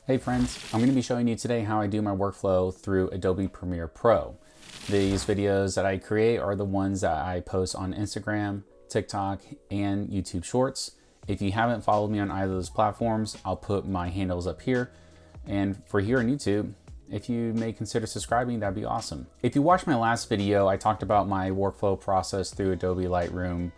Hey friends, I'm going to be showing you today how I do my workflow through Adobe Premiere Pro. These videos that I create are the ones that I post on Instagram, TikTok, and YouTube Shorts. If you haven't followed me on either of those platforms, I'll put my handles up here. And for here on YouTube, if you may consider subscribing, that'd be awesome. If you watched my last video, I talked about my workflow process through Adobe Lightroom,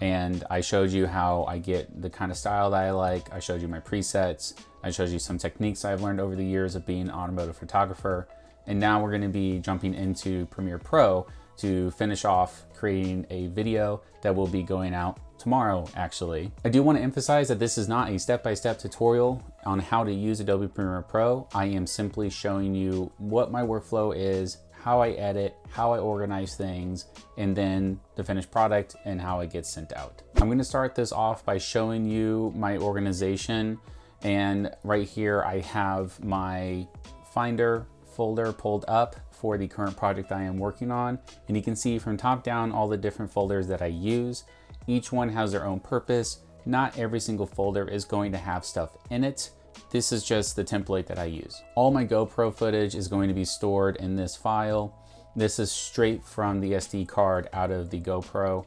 and I showed you how I get the kind of style that I like. I showed you my presets. I showed you some techniques I've learned over the years of being an automotive photographer. And now we're gonna be jumping into Premiere Pro to finish off creating a video that will be going out tomorrow, actually. I do want to emphasize that this is not a step-by-step tutorial on how to use Adobe Premiere Pro. I am simply showing you what my workflow is, how I edit, how I organize things, and then the finished product and how it gets sent out. I'm gonna start this off by showing you my organization. And right here, I have my Finder folder pulled up for the current project I am working on. And you can see from top down all the different folders that I use. Each one has their own purpose. Not every single folder is going to have stuff in it. This is just the template that I use. All my GoPro footage is going to be stored in this file. This is straight from the SD card out of the GoPro.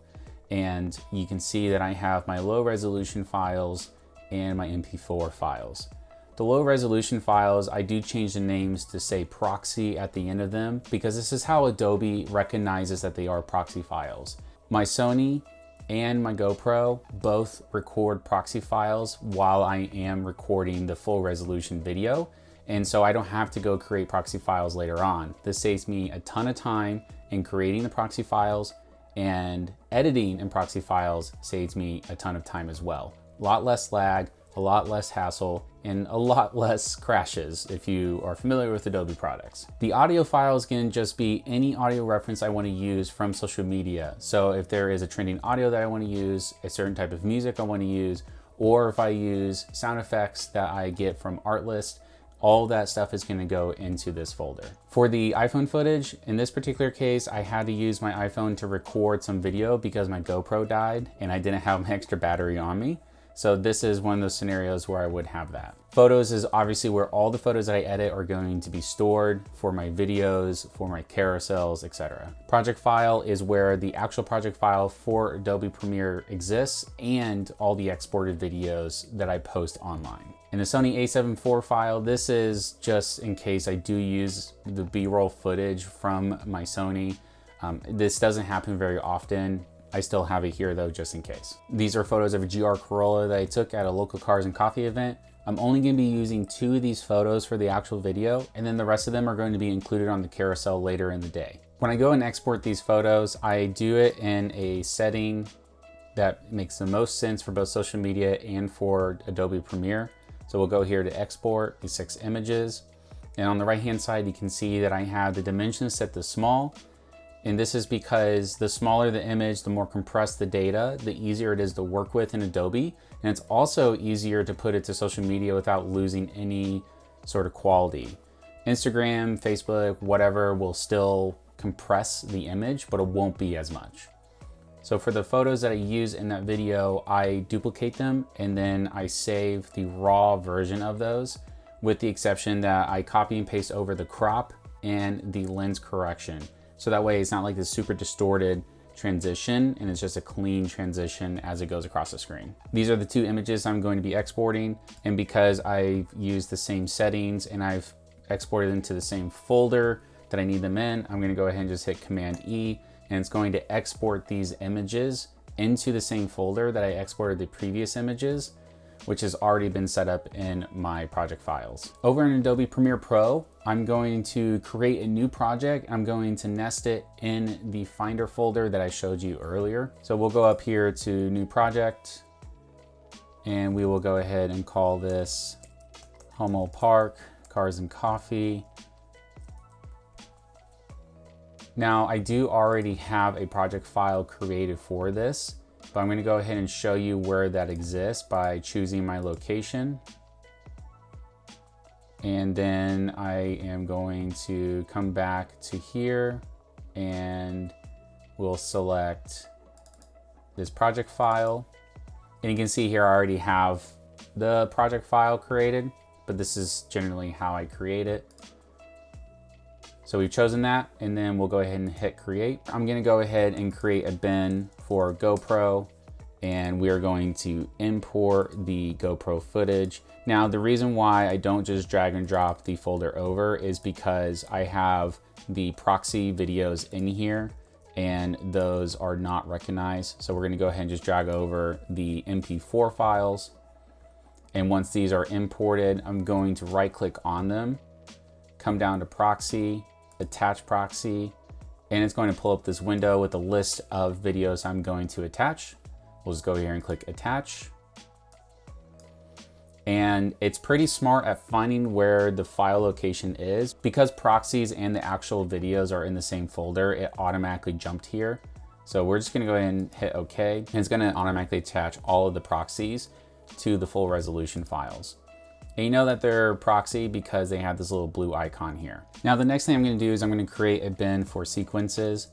And you can see that I have my low resolution files and my MP4 files. The low resolution files, I do change the names to say proxy at the end of them because this is how Adobe recognizes that they are proxy files. My Sony and my GoPro both record proxy files while I am recording the full resolution video. And so I don't have to go create proxy files later on. This saves me a ton of time in creating the proxy files, and editing in proxy files saves me a ton of time as well. A lot less lag, a lot less hassle, and a lot less crashes if you are familiar with Adobe products. The audio files can just be any audio reference I want to use from social media. So if there is a trending audio that I want to use, a certain type of music I want to use, or if I use sound effects that I get from Artlist, all that stuff is going to go into this folder. For the iPhone footage, in this particular case, I had to use my iPhone to record some video because my GoPro died and I didn't have my extra battery on me. So this is one of those scenarios where I would have that. Photos is obviously where all the photos that I edit are going to be stored for my videos, for my carousels, etc. Project file is where the actual project file for Adobe Premiere exists and all the exported videos that I post online. In the Sony a7 IV file, this is just in case I do use the B-roll footage from my Sony. This doesn't happen very often. I still have it here though, just in case. These are photos of a GR Corolla that I took at a local cars and coffee event. I'm only gonna be using 2 of these photos for the actual video, and then the rest of them are going to be included on the carousel later in the day. When I go and export these photos, I do it in a setting that makes the most sense for both social media and for Adobe Premiere. So we'll go here to export these 6 images. And on the right-hand side, you can see that I have the dimensions set to small. And this is because the smaller the image, the more compressed the data, the easier it is to work with in Adobe. And it's also easier to put it to social media without losing any sort of quality. Instagram, Facebook, whatever will still compress the image, but it won't be as much. So for the photos that I use in that video, I duplicate them and then I save the raw version of those, with the exception that I copy and paste over the crop and the lens correction. So that way it's not like this super distorted transition and it's just a clean transition as it goes across the screen. These are the 2 images I'm going to be exporting, and because I've used the same settings and I've exported into the same folder that I need them in, I'm going to go ahead and just hit Command E, and it's going to export these images into the same folder that I exported the previous images, which has already been set up in my project files. Over in Adobe Premiere Pro, I'm going to create a new project. I'm going to nest it in the Finder folder that I showed you earlier. So we'll go up here to New Project, and we will go ahead and call this Homo Park, Cars and Coffee. Now, I do already have a project file created for this, but I'm going to go ahead and show you where that exists by choosing my location. And then I am going to come back to here and we'll select this project file. And you can see here I already have the project file created. but this is generally how I create it. So we've chosen that, and then we'll go ahead and hit create. I'm gonna go ahead and create a bin for GoPro, and we are going to import the GoPro footage. Now, the reason why I don't just drag and drop the folder over is because I have the proxy videos in here, and those are not recognized. So we're gonna go ahead and just drag over the MP4 files. And once these are imported, I'm going to right click on them, come down to proxy, attach proxy, and it's going to pull up this window with a list of videos I'm going to attach. We'll just go here and click attach. And it's pretty smart at finding where the file location is. Because proxies and the actual videos are in the same folder, it automatically jumped here. So we're just gonna go ahead and hit OK, and it's gonna automatically attach all of the proxies to the full resolution files. And you know that they're proxy because they have this little blue icon here. Now, the next thing I'm gonna do is I'm gonna create a bin for sequences.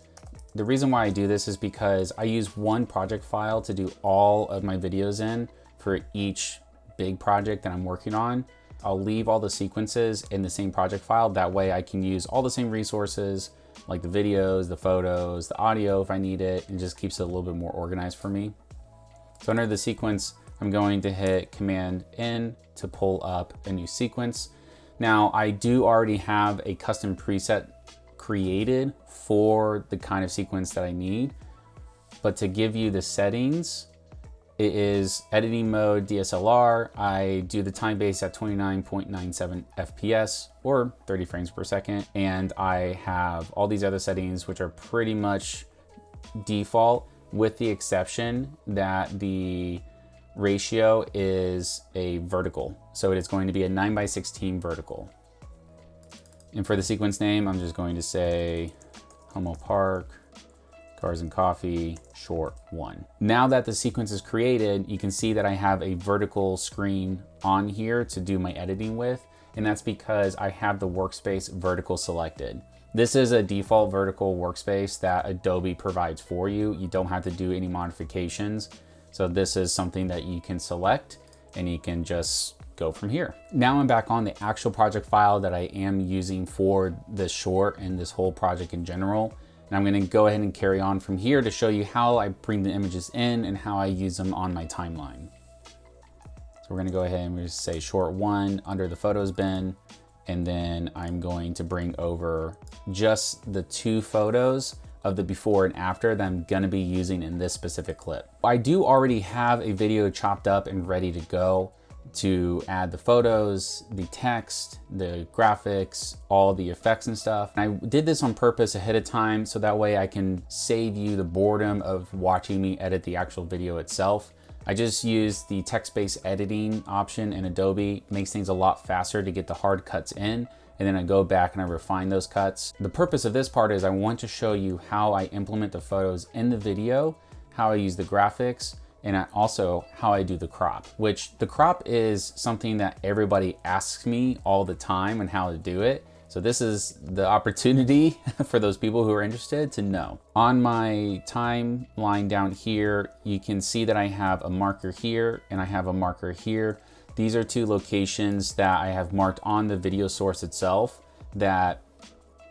The reason why I do this is because I use one project file to do all of my videos in for each big project that I'm working on. I'll leave all the sequences in the same project file. That way I can use all the same resources, like the videos, the photos, the audio if I need it, and just keeps it a little bit more organized for me. So under the sequence, I'm going to hit Command N to pull up a new sequence. Now, I do already have a custom preset created for the kind of sequence that I need, but to give you the settings, it is editing mode DSLR. I do the time base at 29.97 FPS or 30 frames per second. And I have all these other settings, which are pretty much default, with the exception that the ratio is a vertical. So it is going to be a 9:16 vertical. And for the sequence name, I'm just going to say Homo Park, Cars and Coffee, short 1. Now that the sequence is created, you can see that I have a vertical screen on here to do my editing with, and that's because I have the workspace vertical selected. This is a default vertical workspace that Adobe provides for you. You don't have to do any modifications. So this is something that you can select and you can just go from here. Now I'm back on the actual project file that I am using for this short and this whole project in general. And I'm gonna go ahead and carry on from here to show you how I bring the images in and how I use them on my timeline. So we're gonna go ahead and just say short 1 under the photos bin. And then I'm going to bring over just the 2 photos of the before and after that I'm gonna be using in this specific clip. I do already have a video chopped up and ready to go to add the photos, the text, the graphics, all the effects and stuff. And I did this on purpose ahead of time so that way I can save you the boredom of watching me edit the actual video itself. I just use the text-based editing option in Adobe. It makes things a lot faster to get the hard cuts in, and then I go back and I refine those cuts. The purpose of this part is I want to show you how I implement the photos in the video, how I use the graphics, and also how I do the crop, which the crop is something that everybody asks me all the time and how to do it. So this is the opportunity for those people who are interested to know. On my timeline down here, you can see that I have a marker here and I have a marker here. These are 2 locations that I have marked on the video source itself that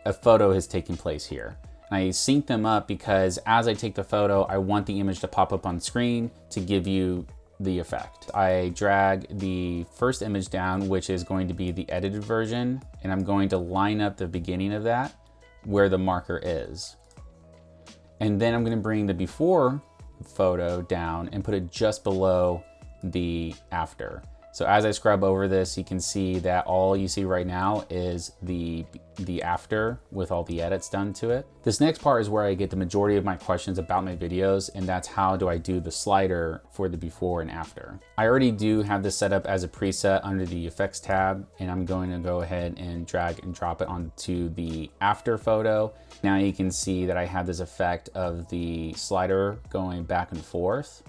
a photo has taken place here. And I sync them up because as I take the photo, I want the image to pop up on screen to give you the effect. I drag the first image down, which is going to be the edited version, and I'm going to line up the beginning of that where the marker is. And then I'm going to bring the before photo down and put it just below the after. So as I scrub over this, you can see that all you see right now is the after with all the edits done to it. This next part is where I get the majority of my questions about my videos, and that's how do I do the slider for the before and after. I already do have this set up as a preset under the effects tab, and I'm going to go ahead and drag and drop it onto the after photo. Now you can see that I have this effect of the slider going back and forth.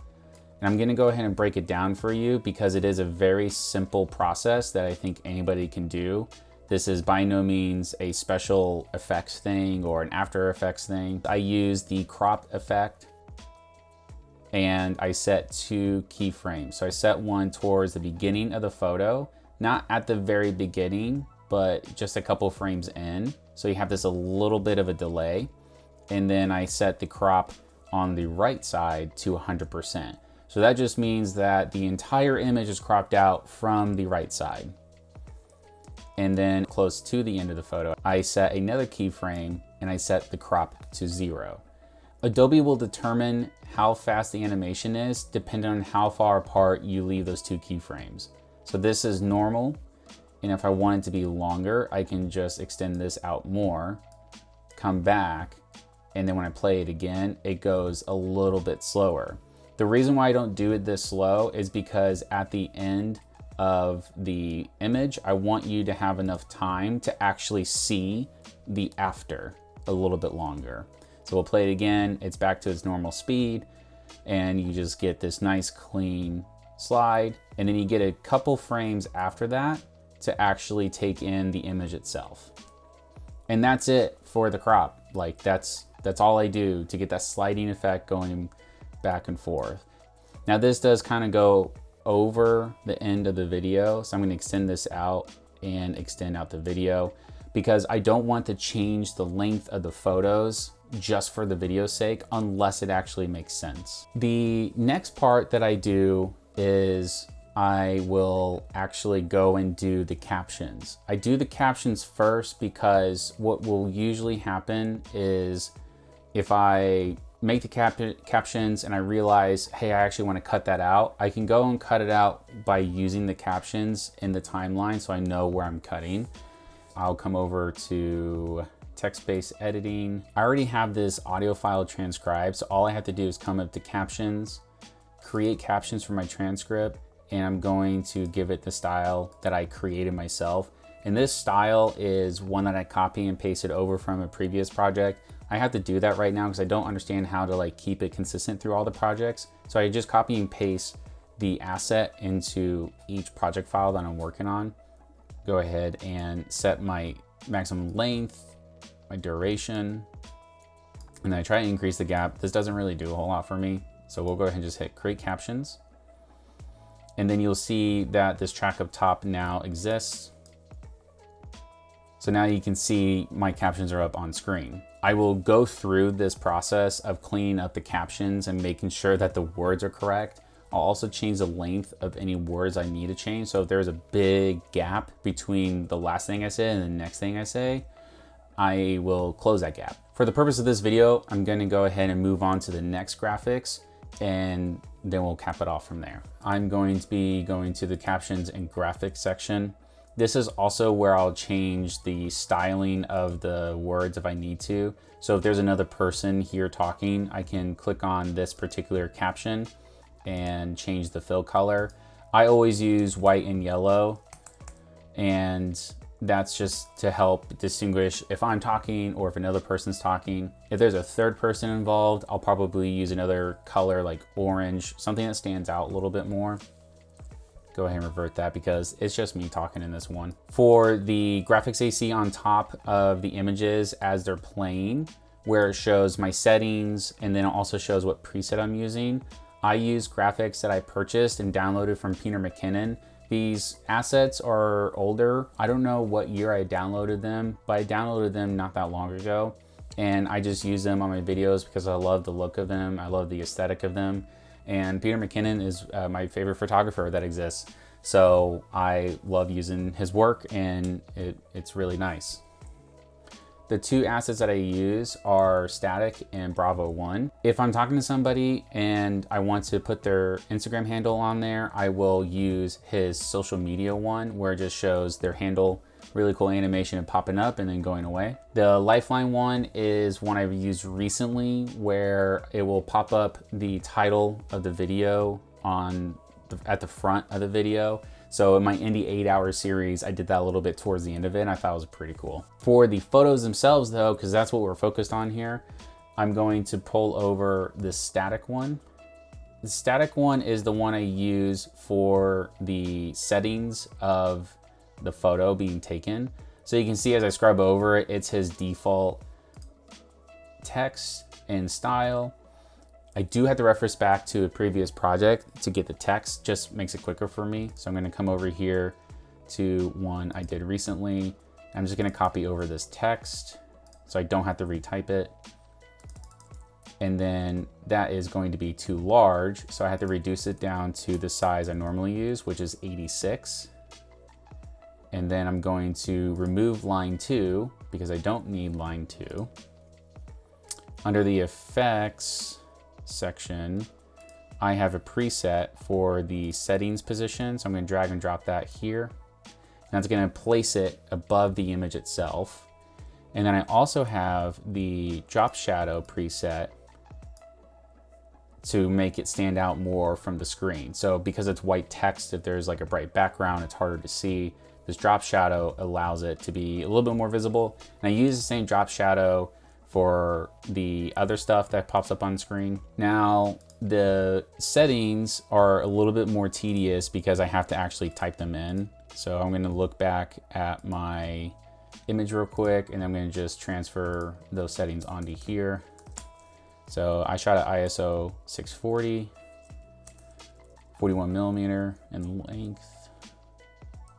And I'm gonna go ahead and break it down for you because it is a very simple process that I think anybody can do. This is by no means a special effects thing or an After Effects thing. I use the crop effect and I set 2 keyframes. So I set one towards the beginning of the photo, not at the very beginning, but just a couple frames in. So you have this a little bit of a delay. And then I set the crop on the right side to 100%. So that just means that the entire image is cropped out from the right side. And then close to the end of the photo, I set another keyframe and I set the crop to 0. Adobe will determine how fast the animation is depending on how far apart you leave those two keyframes. So this is normal. And if I want it to be longer, I can just extend this out more, come back, and then when I play it again, it goes a little bit slower. The reason why I don't do it this slow is because at the end of the image, I want you to have enough time to actually see the after a little bit longer. So we'll play it again. It's back to its normal speed and you just get this nice clean slide. And then you get a couple frames after that to actually take in the image itself. And that's it for the crop. Like that's all I do to get that sliding effect going back and forth. Now this does kind of go over the end of the video. So I'm gonna extend this out and extend out the video because I don't want to change the length of the photos just for the video's sake unless it actually makes sense. The next part that I do is I will actually go and do the captions. I do the captions first because what will usually happen is if I make the captions and I realize, hey, I actually want to cut that out, I can go and cut it out by using the captions in the timeline so I know where I'm cutting. I'll come over to text-based editing. I already have this audio file transcribed, so all I have to do is come up to captions, create captions for my transcript, and I'm going to give it the style that I created myself. And this style is one that I copy and pasted over from a previous project. I have to do that right now because I don't understand how to like keep it consistent through all the projects. So I just copy and paste the asset into each project file that I'm working on. Go ahead and set my maximum length, my duration, and then I try to increase the gap. This doesn't really do a whole lot for me. So we'll go ahead and just hit create captions. And then you'll see that this track up top now exists. So now you can see my captions are up on screen. I will go through this process of cleaning up the captions and making sure that the words are correct. I'll also change the length of any words I need to change. So if there's a big gap between the last thing I say and the next thing I say, I will close that gap. For the purpose of this video, I'm gonna go ahead and move on to the next graphics and then we'll cap it off from there. I'm going to be going to the captions and graphics section. This is also where I'll change the styling of the words if I need to. So if there's another person here talking, I can click on this particular caption and change the fill color. I always use white and yellow, and that's just to help distinguish if I'm talking or if another person's talking. If there's a third person involved, I'll probably use another color like orange, something that stands out a little bit more. Go ahead and revert that because it's just me talking in this one. For the graphics AC on top of the images as they're playing, where it shows my settings and then it also shows what preset I'm using, I use graphics that I purchased and downloaded from Peter McKinnon. These assets are older. I don't know what year I downloaded them, but I downloaded them not that long ago. And I just use them on my videos because I love the look of them. I love the aesthetic of them. And Peter McKinnon is my favorite photographer that exists. So I love using his work and it's really nice. The two assets that I use are static and Bravo 1. If I'm talking to somebody and I want to put their Instagram handle on there, I will use his social media one where it just shows their handle, really cool animation and popping up and then going away. The Lifeline one is one I've used recently where it will pop up the title of the video at the front of the video. So in my Indie 8-hour series, I did that a little bit towards the end of it and I thought it was pretty cool. For the photos themselves though, because that's what we're focused on here, I'm going to pull over the static one. The static one is the one I use for the settings of the photo being taken. So you can see as I scrub over it, it's his default text and style. I do have to reference back to a previous project to get the text, just makes it quicker for me. So I'm gonna come over here to one I did recently. I'm just gonna copy over this text so I don't have to retype it. And then that is going to be too large, so I have to reduce it down to the size I normally use, which is 86. And then I'm going to remove line 2 because I don't need line 2. Under the effects section, I have a preset for the settings position, so I'm going to drag and drop that here. And that's going to place it above the image itself. And then I also have the drop shadow preset to make it stand out more from the screen. So because it's white text, if there's like a bright background, it's harder to see. This drop shadow allows it to be a little bit more visible. And I use the same drop shadow for the other stuff that pops up on screen. Now, the settings are a little bit more tedious because I have to actually type them in. So I'm gonna look back at my image real quick, and I'm gonna just transfer those settings onto here. So I shot at ISO 640, 41 millimeter in length,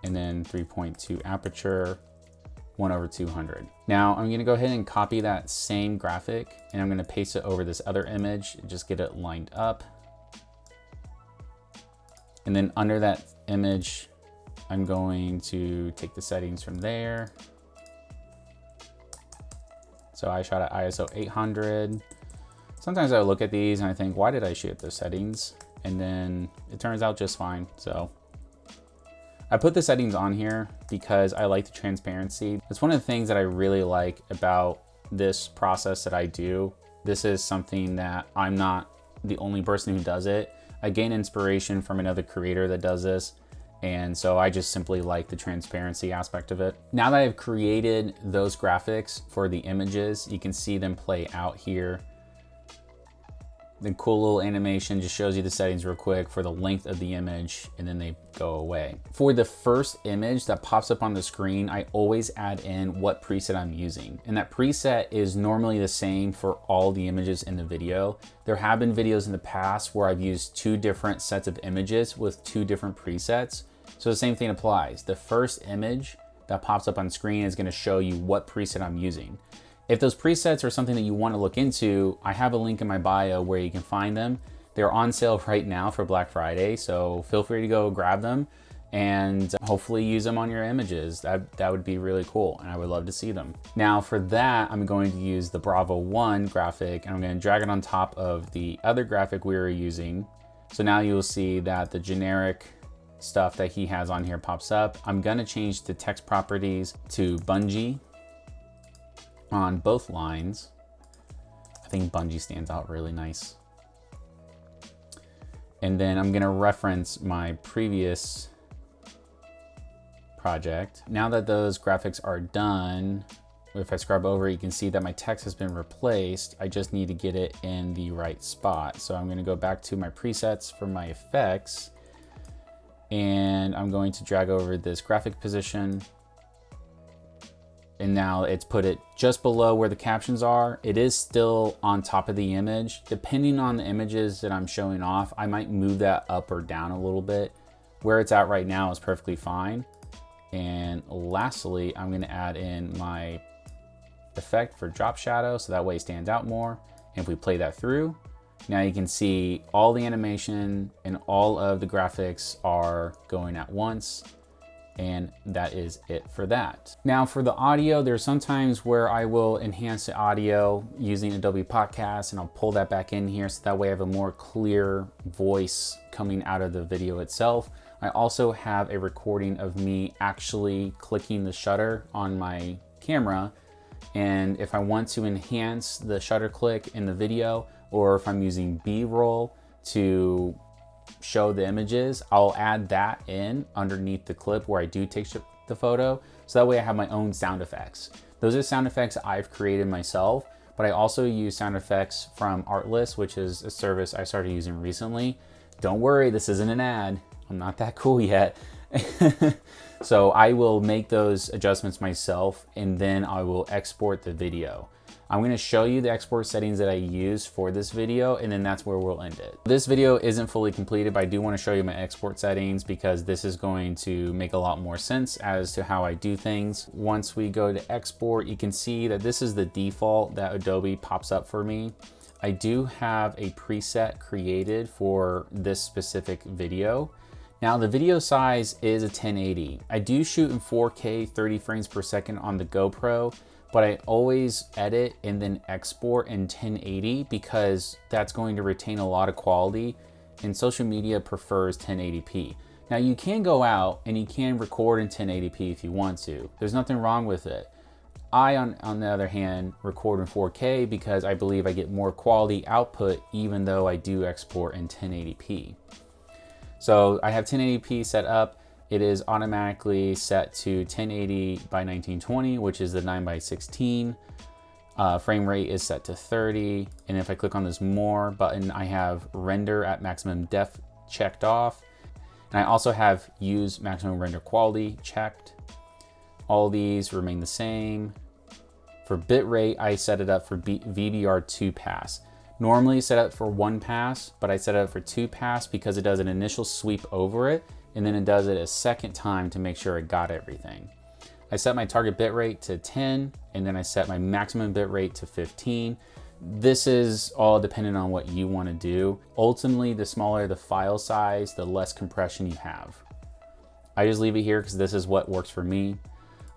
and then 3.2 aperture, 1/200. Now I'm gonna go ahead and copy that same graphic, and I'm gonna paste it over this other image, just get it lined up. And then under that image, I'm going to take the settings from there. So I shot at ISO 800. Sometimes I look at these and I think, why did I shoot those settings? And then it turns out just fine. So I put the settings on here because I like the transparency. It's one of the things that I really like about this process that I do. This is something that I'm not the only person who does it. I gain inspiration from another creator that does this. And so I just simply like the transparency aspect of it. Now that I've created those graphics for the images, you can see them play out here. The cool little animation just shows you the settings real quick for the length of the image, and then they go away. For the first image that pops up on the screen, I always add in what preset I'm using. And that preset is normally the same for all the images in the video. There have been videos in the past where I've used 2 different sets of images with 2 different presets. So the same thing applies. The first image that pops up on screen is gonna show you what preset I'm using. If those presets are something that you want to look into, I have a link in my bio where you can find them. They're on sale right now for Black Friday, so feel free to go grab them and hopefully use them on your images. That would be really cool, and I would love to see them. Now for that, I'm going to use the Bravo 1 graphic, and I'm going to drag it on top of the other graphic we were using. So now you'll see that the generic stuff that he has on here pops up. I'm going to change the text properties to Bungee on both lines. I think Bungee stands out really nice. And then I'm gonna reference my previous project. Now that those graphics are done, if I scrub over, you can see that my text has been replaced. I just need to get it in the right spot. So I'm gonna go back to my presets for my effects, and I'm going to drag over this graphic position. And now it's put it just below where the captions are. It is still on top of the image. Depending on the images that I'm showing off, I might move that up or down a little bit. Where it's at right now is perfectly fine. And lastly, I'm gonna add in my effect for drop shadow, so that way it stands out more. And if we play that through, now you can see all the animation and all of the graphics are going at once. And that is it for that. Now for the audio, there's sometimes where I will enhance the audio using Adobe Podcast, and I'll pull that back in here so that way I have a more clear voice coming out of the video itself. I also have a recording of me actually clicking the shutter on my camera, and if I want to enhance the shutter click in the video, or if I'm using B-roll to show the images, I'll add that in underneath the clip where I do take the photo, so that way I have my own sound effects. Those are sound effects I've created myself, but I also use sound effects from Artlist, which is a service I started using recently. Don't worry, this isn't an ad. I'm not that cool yet. So I will make those adjustments myself, and then I will export the video. I'm going to show you the export settings that I use for this video, and then that's where we'll end it. This video isn't fully completed, but I do want to show you my export settings because this is going to make a lot more sense as to how I do things. Once we go to export, you can see that this is the default that Adobe pops up for me. I do have a preset created for this specific video. Now the video size is a 1080. I do shoot in 4K 30 frames per second on the GoPro, but I always edit and then export in 1080 because that's going to retain a lot of quality, and social media prefers 1080p. Now you can go out and you can record in 1080p if you want to. There's nothing wrong with it. I, on the other hand, record in 4K because I believe I get more quality output even though I do export in 1080p. So I have 1080p set up. It is automatically set to 1080 by 1920, which is the 9:16. Frame rate is set to 30. And if I click on this more button, I have render at maximum depth checked off. And I also have use maximum render quality checked. All these remain the same. For bitrate, I set it up for VBR2 pass. Normally set up for 1 pass, but I set it up for 2 pass because it does an initial sweep over it, and then it does it a second time to make sure it got everything. I set my target bitrate to 10, and then I set my maximum bitrate to 15. This is all dependent on what you want to do. Ultimately, the smaller the file size, the less compression you have. I just leave it here because this is what works for me.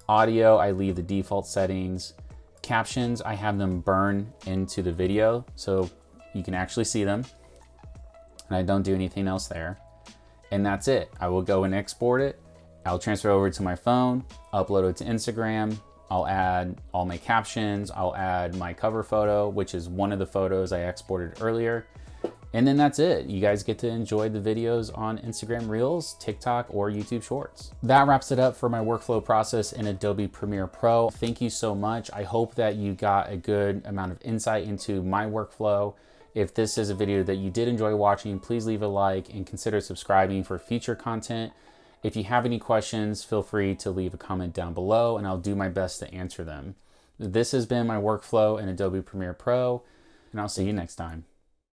Audio, I leave the default settings. Captions, I have them burn into the video so you can actually see them. And I don't do anything else there. And that's it. I will go and export it. I'll transfer over to my phone, upload it to Instagram. I'll add all my captions. I'll add my cover photo, which is one of the photos I exported earlier. And then that's it. You guys get to enjoy the videos on Instagram Reels, TikTok, or YouTube Shorts. That wraps it up for my workflow process in Adobe Premiere Pro. Thank you so much. I hope that you got a good amount of insight into my workflow. If this is a video that you did enjoy watching, please leave a like and consider subscribing for future content. If you have any questions, feel free to leave a comment down below and I'll do my best to answer them. This has been my workflow in Adobe Premiere Pro, and I'll see you next time.